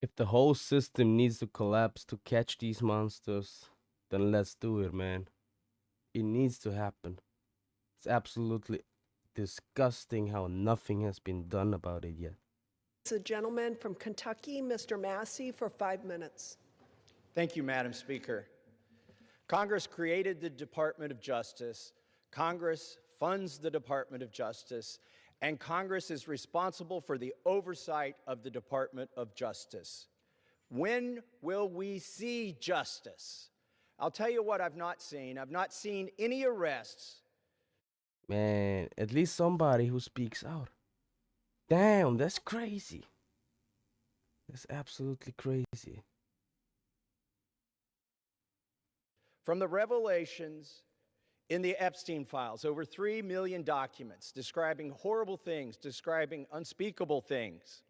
If the whole system needs to collapse to catch these monsters, then let's do it, man. It needs to happen. It's absolutely disgusting how nothing has been done about it yet. The gentleman from Kentucky, Mr. Massie, for 5 minutes. Thank you, Madam Speaker. Congress created the Department of Justice. Congress funds the Department of Justice, and Congress is responsible for the oversight of the Department of Justice. When will we see justice? I'll tell you what I've not seen. I've not seen any arrests. Man, at least somebody who speaks out. Damn, that's crazy. That's absolutely crazy. From the revelations in the Epstein files, over 3 million documents describing horrible things, describing unspeakable things,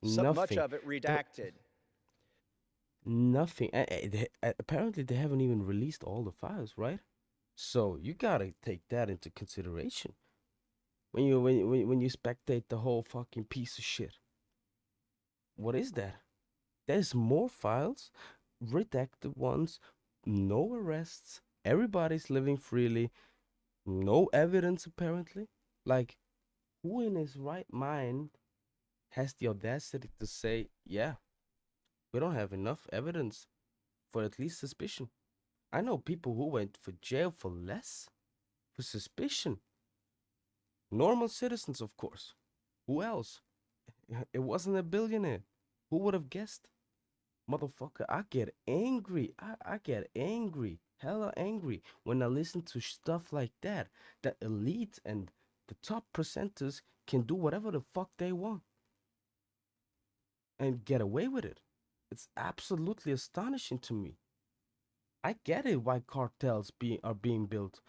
so much Nothing. of it There, redacted. nothing. Apparently, they haven't even released all the files, right? So you gotta take that into consideration when you spectate the whole fucking piece of shit. What is that? There's more files, redacted ones, no arrests, everybody's living freely, no evidence apparently. Like, who in his right mind has the audacity to say, yeah, we don't have enough evidence for at least suspicion? I know people who went for jail for less, for suspicion. Normal citizens, of course. Who else? It wasn't a billionaire. Who would have guessed? Motherfucker, I get angry. I get angry. Hella angry when I listen to stuff like that. The elite and the top percenters can do whatever the fuck they want and get away with it. It's absolutely astonishing to me. I get it why are being built.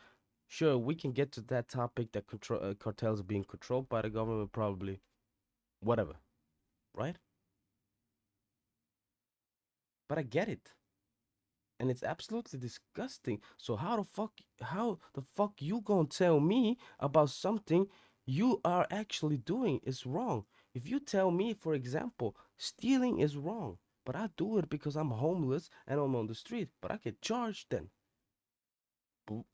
Sure, we can get to that topic that cartels are being controlled by the government, probably. Whatever, right? But I get it. And it's absolutely disgusting. So how the fuck you gonna tell me about something you are actually doing is wrong? If you tell me, for example, stealing is wrong, but I do it because I'm homeless and I'm on the street, but I get charged then. But,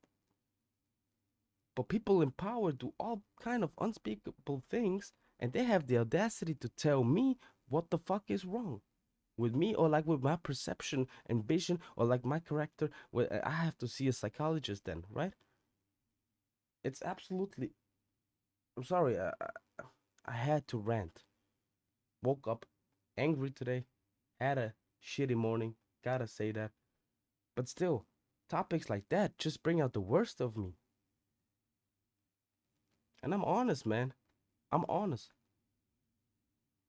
but people in power do all kind of unspeakable things, and they have the audacity to tell me what the fuck is wrong with me, or like with my perception and vision, or like my character, where I have to see a psychologist then, right? It's absolutely, I'm sorry, I had to rant. Woke up angry today, had a shitty morning, gotta say that. But still, topics like that just bring out the worst of me. And I'm honest, man. I'm honest.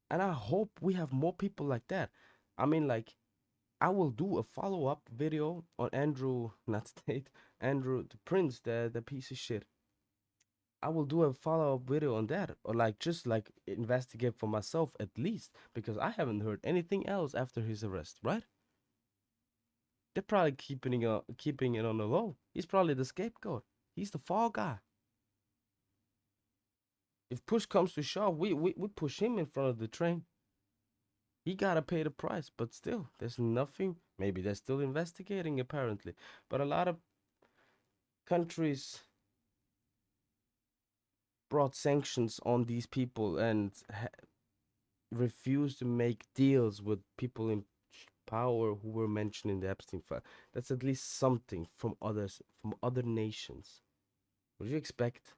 And I hope we have more people like that. I mean, like, I will do a follow-up video on Andrew, not State, Andrew the Prince, the piece of shit. I will do a follow-up video on that, or like just like investigate for myself at least, because I haven't heard anything else after his arrest, right? They're probably keeping it on the low. He's probably the scapegoat. He's the fall guy. If push comes to shove, we push him in front of the train. He gotta pay the price, but still, there's nothing. Maybe they're still investigating, apparently, but a lot of countries brought sanctions on these people and refused to make deals with people in power who were mentioned in the Epstein file. That's at least something from other nations. What do you expect?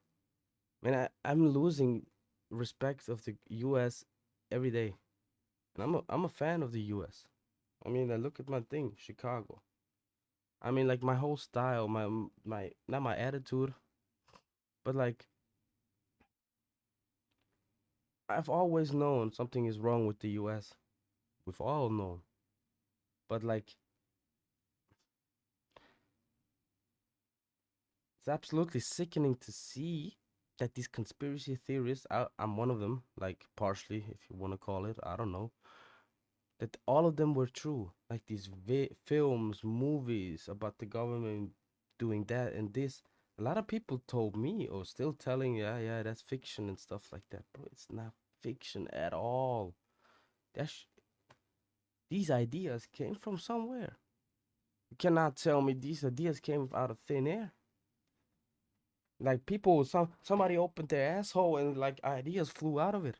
Man, I'm losing respect of the U.S. every day, and I'm a fan of the U.S. I mean, I look at my thing, Chicago. I mean, like my whole style, my not my attitude, but like I've always known something is wrong with the U.S. We've all known, but like it's absolutely sickening to see that these conspiracy theorists, I'm one of them, like partially, if you want to call it, I don't know, that all of them were true. Like these films, movies about the government doing that and this. A lot of people told me, or still telling, yeah, yeah, that's fiction and stuff like that. Bro, it's not fiction at all. That's these ideas came from somewhere. You cannot tell me these ideas came out of thin air. Like people, somebody opened their asshole and like ideas flew out of it.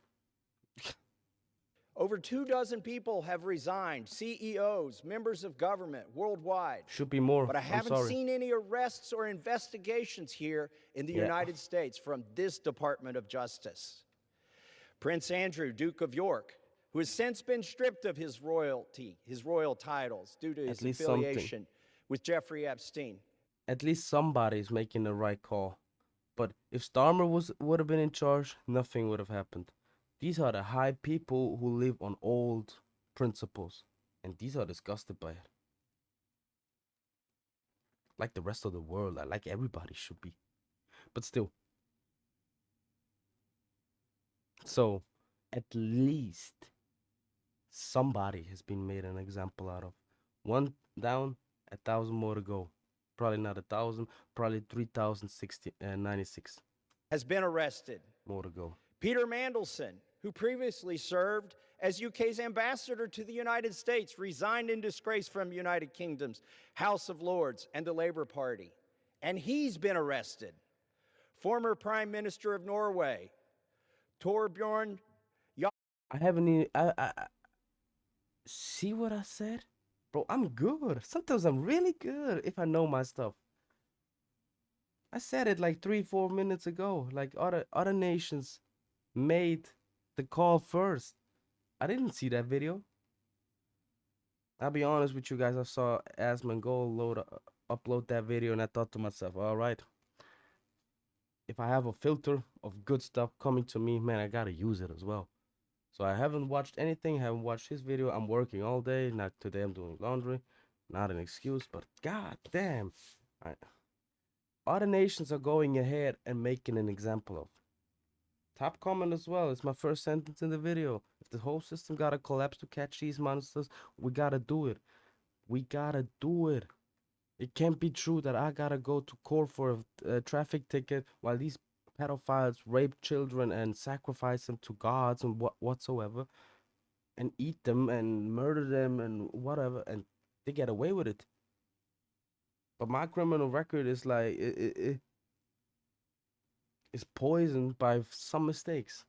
Over 24 people have resigned, CEOs, members of government worldwide. Should be more. But I I'm haven't sorry. seen any arrests or investigations here in the Yeah. United States from this Department of Justice. Prince Andrew, Duke of York, who has since been stripped of his royal titles due to his least affiliation with Jeffrey Epstein. At least somebody's making the right call. But if Starmer would have been in charge, nothing would have happened. These are the high people who live on old principles, and these are disgusted by it. Like the rest of the world, like everybody should be. But still. So, at least somebody has been made an example out of. One down, 1,000 more to go. Probably not 1,000, probably 3,096 Has been arrested. more to go. Peter Mandelson, who previously served as UK's ambassador to the United States, resigned in disgrace from United Kingdom's House of Lords and the Labour Party, and he's been arrested. Former Prime Minister of Norway, Torbjorn. I haven't even. I see what I said, bro. I'm good. Sometimes I'm really good if I know my stuff. I said it like 3-4 minutes ago. Like other nations made the call first. I didn't see that video. I'll be honest with you guys. I saw Asmongold upload that video, and I thought to myself, all right, if I have a filter of good stuff coming to me, man, I gotta use it as well. So I haven't watched anything. Haven't watched his video. I'm working all day. Not today. I'm doing laundry. Not an excuse, but god damn, other nations are going ahead and making an example of. Top comment as well. It's my first sentence in the video. If the whole system gotta collapse to catch these monsters, we gotta do it. We gotta do it. It can't be true that I gotta go to court for a traffic ticket while these pedophiles rape children and sacrifice them to gods and whatsoever, and eat them and murder them and whatever, and they get away with it. But my criminal record is like it is poisoned by some mistakes,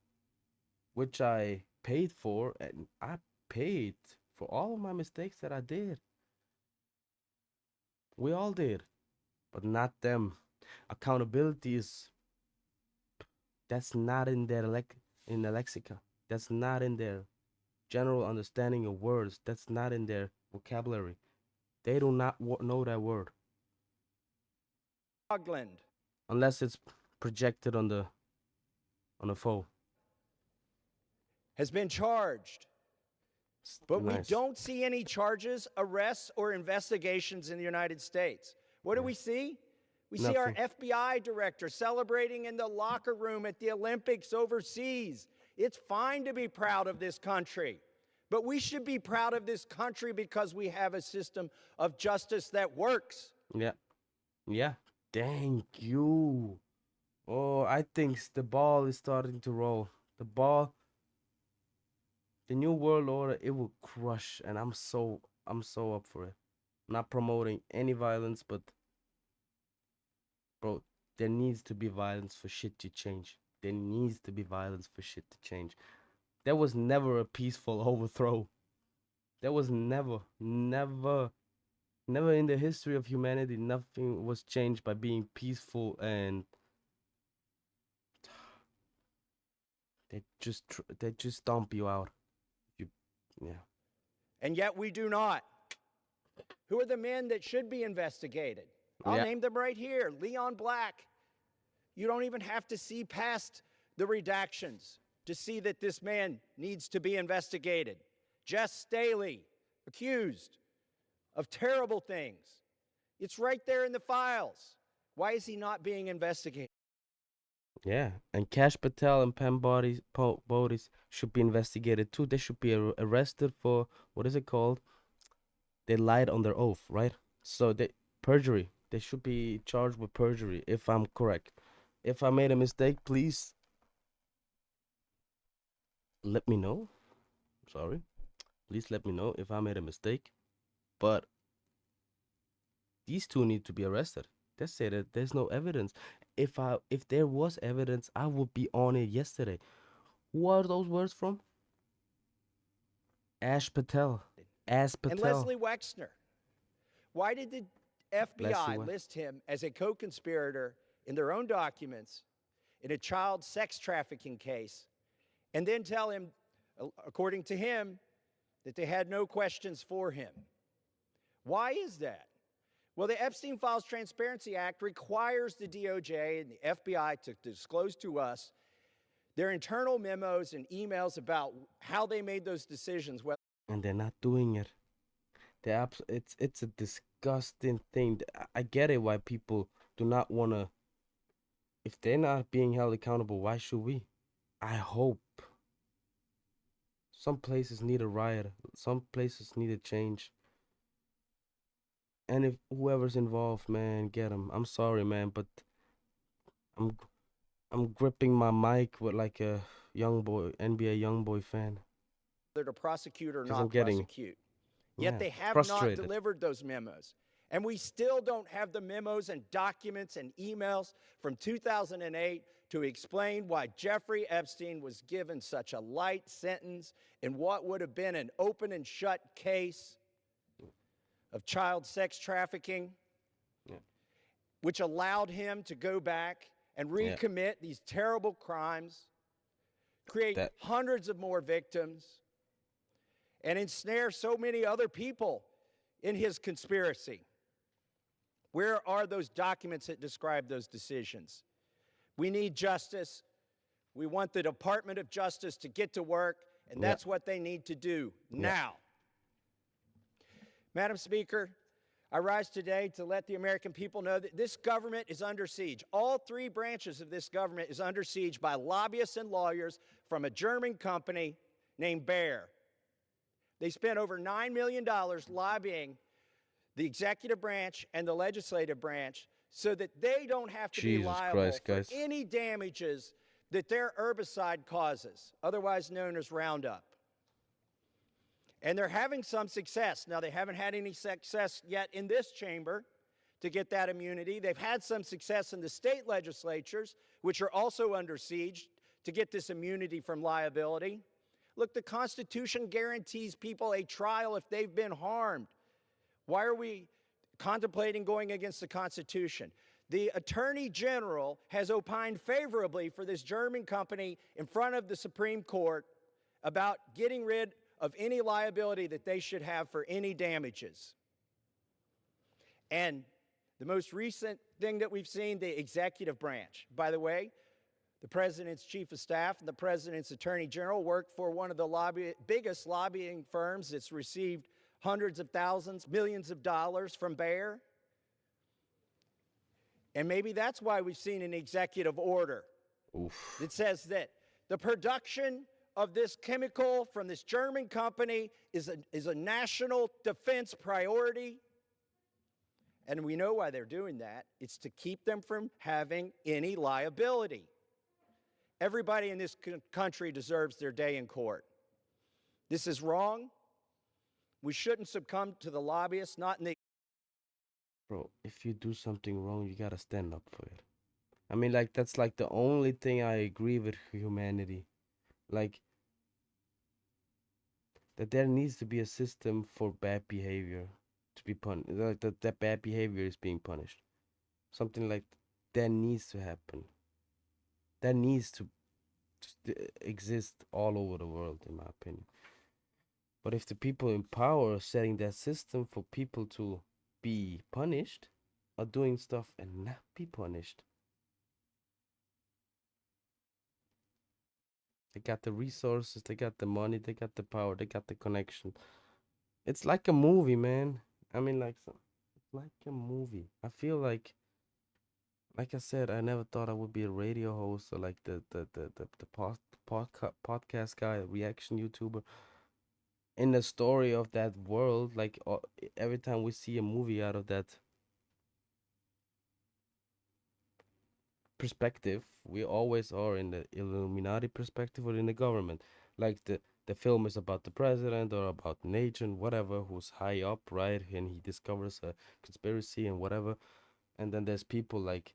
which I paid for, and I paid for all of my mistakes that I did. We all did, but not them. Accountability that's not in their in the lexicon. That's not in their general understanding of words. That's not in their vocabulary. They do not know that word. Ogland. Unless it's projected on the phone. Has been charged. But we don't see any charges, arrests, or investigations in the United States. What do we see? We see our FBI director celebrating in the locker room at the Olympics overseas. It's fine to be proud of this country, but we should be proud of this country because we have a system of justice that works. Yeah. Yeah. Thank you. Oh, I think the ball is starting to roll. The new world order, it will crush, and I'm so up for it. I'm not promoting any violence, but bro, there needs to be violence for shit to change. There needs to be violence for shit to change. There was never a peaceful overthrow. There was never in the history of humanity, nothing was changed by being peaceful, and they just stomp you out. Yeah. And yet we do not. Who are the men that should be investigated? I'll name them right here. Leon Black. You don't even have to see past the redactions to see that this man needs to be investigated. Jess Staley, accused of terrible things. It's right there in the files. Why is he not being investigated? Yeah, and Cash Patel and Pam Bodis should be investigated too. They should be arrested for, what is it called? They lied on their oath, right? So perjury. They should be charged with perjury, if I'm correct. If I made a mistake, please let me know. Sorry. Please let me know if I made a mistake. But these two need to be arrested. They say that there's no evidence. If there was evidence, I would be on it yesterday. Who are those words from? Ash Patel. Ash And Patel. Leslie Wexner. Why did the Leslie FBI what? list him as a co conspirator in their own documents in a child sex trafficking case and then tell him, according to him, that they had no questions for him? Why is that? Well, the Epstein Files Transparency Act requires the DOJ and the FBI to disclose to us their internal memos and emails about how they made those decisions. And they're not doing it. It's a disgusting thing. I get it why people do not want to. If they're not being held accountable, why should we? I hope. Some places need a riot. Some places need a change. And if whoever's involved, man, get them. I'm sorry, man, but I'm I'm gripping my mic with like a young boy, NBA young boy fan. Whether to prosecute or 'Cause I'm not getting, prosecute. Yet yeah, they have not frustrated. delivered those memos. And we still don't have the memos and documents and emails from 2008 to explain why Jeffrey Epstein was given such a light sentence in what would have been an open and shut case of child sex trafficking, Yeah. which allowed him to go back and Yeah. recommit these terrible crimes, create That hundreds of more victims, and ensnare so many other people in his conspiracy. Where are those documents that describe those decisions? We need justice. We want the Department of Justice to get to work, and Yeah. that's what they need to do now. Madam Speaker, I rise today to let the American people know that this government is under siege. All three branches of this government is under siege by lobbyists and lawyers from a German company named Bayer. They spent over $9 million lobbying the executive branch and the legislative branch so that they don't have to be Jesus liable Christ, for guys. any damages that their herbicide causes, otherwise known as Roundup. And they're having some success. Now, they haven't had any success yet in this chamber to get that immunity. They've had some success in the state legislatures, which are also under siege, to get this immunity from liability. Look, the Constitution guarantees people a trial if they've been harmed. Why are we contemplating going against the Constitution? The Attorney General has opined favorably for this German company in front of the Supreme Court about getting rid of any liability that they should have for any damages. And the most recent thing that we've seen, the executive branch. By the way, the president's chief of staff and the president's attorney general worked for one of the biggest lobbying firms that's received hundreds of thousands, millions of dollars from Bayer. And maybe that's why we've seen an executive order Oof. that says that the production of this chemical from this German company is a national defense priority. And we know why they're doing that. It's to keep them from having any liability. Everybody in this country deserves their day in court. This is wrong. We shouldn't succumb to the lobbyists, not in the... Bro, if you do something wrong, you gotta stand up for it. I mean, like, that's like the only thing I agree with humanity. Like, that there needs to be a system for bad behavior to be punished. Like, that bad behavior is being punished. Something like that needs to happen. That needs to exist all over the world, in my opinion. But if the people in power are setting that system for people to be punished, or doing stuff and not be punished, they got the resources, they got the money, they got the power, they got the connection. It's like a movie, man. I mean, like, it's like a movie. I feel like I said, I never thought I would be a radio host or like the podcast guy, a reaction YouTuber. In the story of that world, like, every time we see a movie out of that perspective, we always are in the Illuminati perspective or in the government. Like, the film is about the president or about an agent, whatever, who's high up, right? And he discovers a conspiracy and whatever. And then there's people like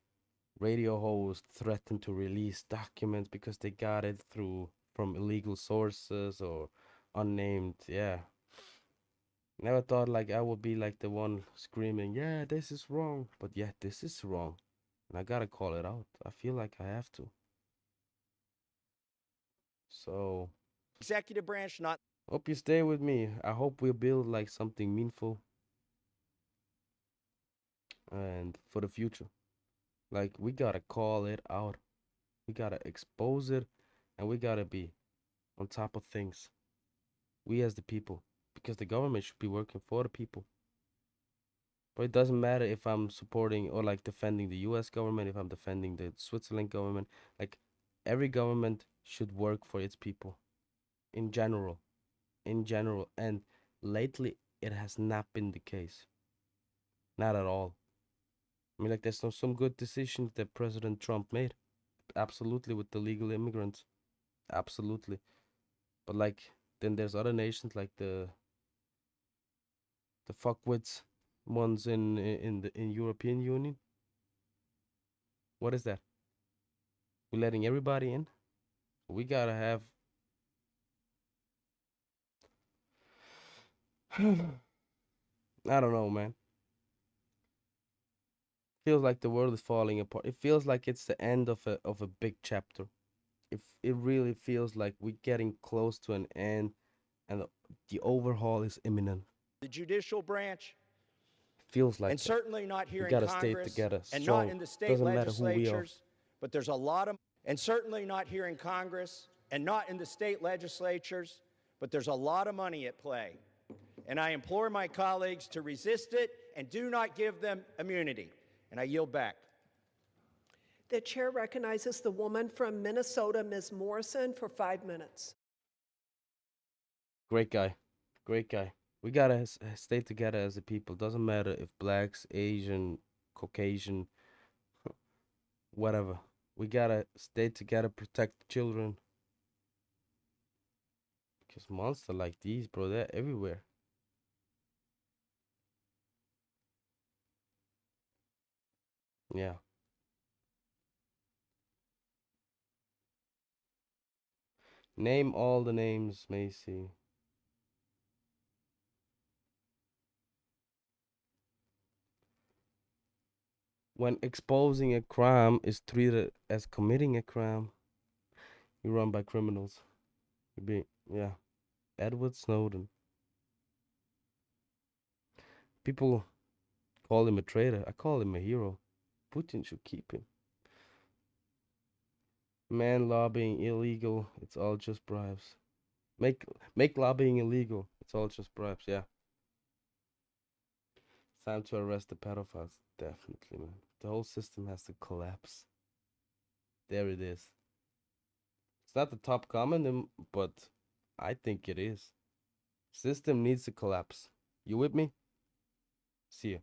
radio hosts threaten to release documents because they got it from illegal sources or unnamed. Yeah. Never thought like I would be like the one screaming, yeah, this is wrong. But yeah, this is wrong. And I gotta call it out. I feel like I have to. So Executive branch, not hope you stay with me. I hope we build like something meaningful and for the future. Like we gotta call it out. We gotta expose it and we gotta be on top of things. We as the people. Because the government should be working for the people. But it doesn't matter if I'm supporting or like defending the US government, if I'm defending the Switzerland government. Like every government should work for its people in general. In general. And lately it has not been the case. Not at all. I mean, like there's some good decisions that President Trump made. Absolutely, with the legal immigrants. Absolutely. But like then there's other nations like the fuckwits ones in European Union. What is that? We're letting everybody in. We gotta have. I don't know, man. Feels like the world is falling apart. It feels like it's the end of a big chapter. It really feels like we're getting close to an end, and the overhaul is imminent. the judicial branch, Feels like and that. certainly not here We in gotta stay Congress, together, and not strong. in the state Doesn't matter who we are. legislatures, but there's a lot of, and certainly not here in Congress, and not in the state legislatures, but there's a lot of money at play. And I implore my colleagues to resist it and do not give them immunity. And I yield back. The chair recognizes the woman from Minnesota, Ms. Morrison, for 5 minutes. Great guy. Great guy. We gotta stay together as a people. Doesn't matter if blacks, Asian, Caucasian, whatever. We gotta stay together, protect the children. Because monsters like these, bro, they're everywhere. Yeah. Name all the names, Macy. When exposing a crime is treated as committing a crime, you run by criminals. Yeah. Edward Snowden. People call him a traitor. I call him a hero. Putin should keep him. Man lobbying illegal. It's all just bribes. Make lobbying illegal. It's all just bribes. Yeah. It's time to arrest the pedophiles. Definitely, man. The whole system has to collapse. There it is. It's not the top comment, but I think it is. System needs to collapse. You with me? See ya.